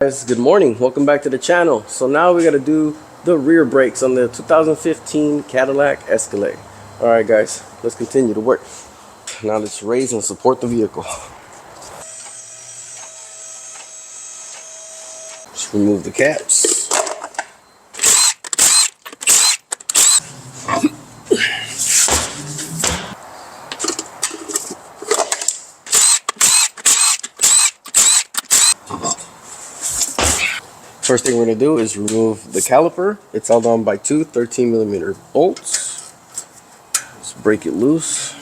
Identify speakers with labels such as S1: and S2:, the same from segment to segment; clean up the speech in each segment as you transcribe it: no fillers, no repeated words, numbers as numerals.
S1: Guys, good morning. Welcome back to the channel. So now we got to do the rear brakes on the 2015 Cadillac Escalade. Alright guys, let's continue to work. Now let's raise and support the vehicle. Just remove the caps. First thing we're going to do is remove the caliper. It's held on by two 13mm bolts. Let's break it loose.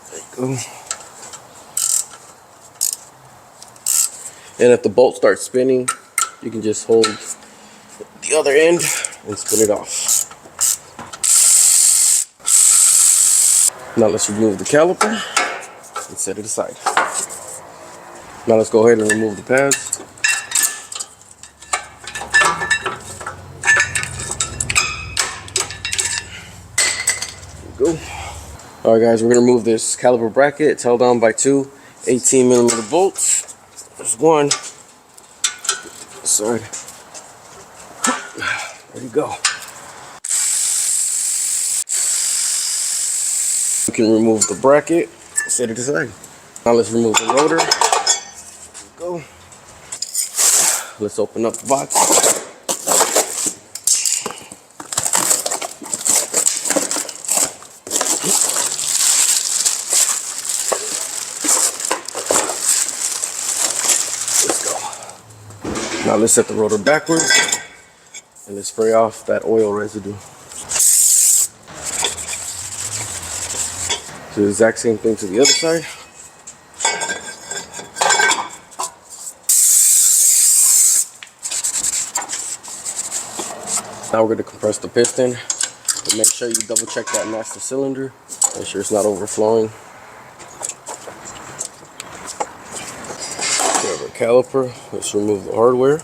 S1: There you go. And if the bolt starts spinning, you can just hold the other end and spin it off. Now let's remove the caliper and set it aside. Now let's go ahead and remove the pads. Go. Alright guys, we're going to remove this caliper bracket. It's held on by two 18mm bolts. There's one. Sorry. There you go. We can remove the bracket, set it aside. Now let's remove the rotor. There you go. Let's open up the box. Now let's set the rotor backwards and let's spray off that oil residue. Do the exact same thing to the other side. Now we're going to compress the piston, but make sure you double check that master cylinder. Make sure it's not overflowing. We have our caliper. Let's remove the hardware.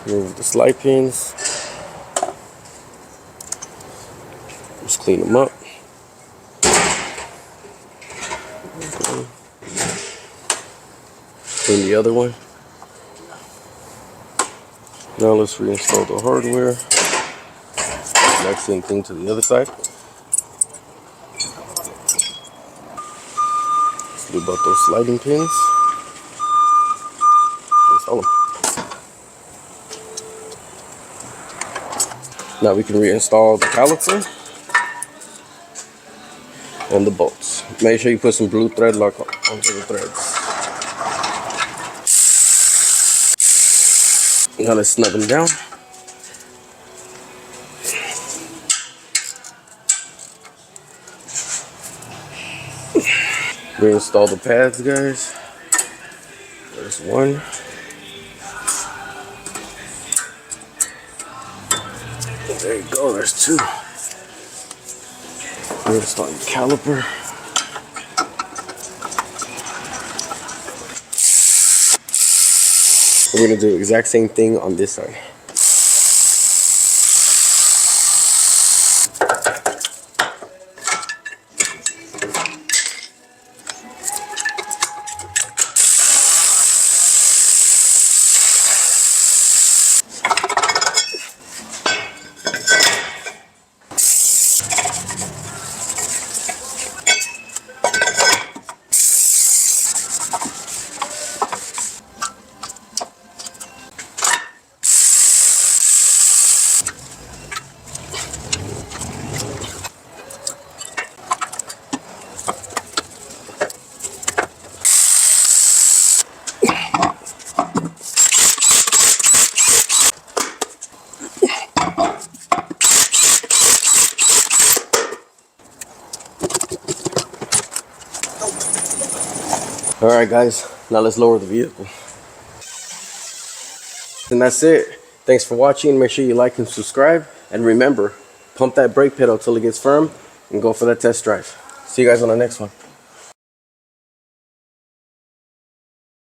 S1: Remove the slide pins. Just clean them up. Okay. Clean the other one. Now let's reinstall the hardware. Exact same thing to the other side. Let's do about those sliding pins. Install them. Now we can reinstall the caliper and the bolts. Make sure you put some blue thread lock onto the threads. Now let's snug them down. Reinstall the pads, guys. There's one. There you go, there's two. Reinstall the caliper. We're going to do the exact same thing on this side. Alright guys, now let's lower the vehicle. And that's it. Thanks for watching. Make sure you like and subscribe. And remember, pump that brake pedal till it gets firm and go for that test drive. See you guys on the next one.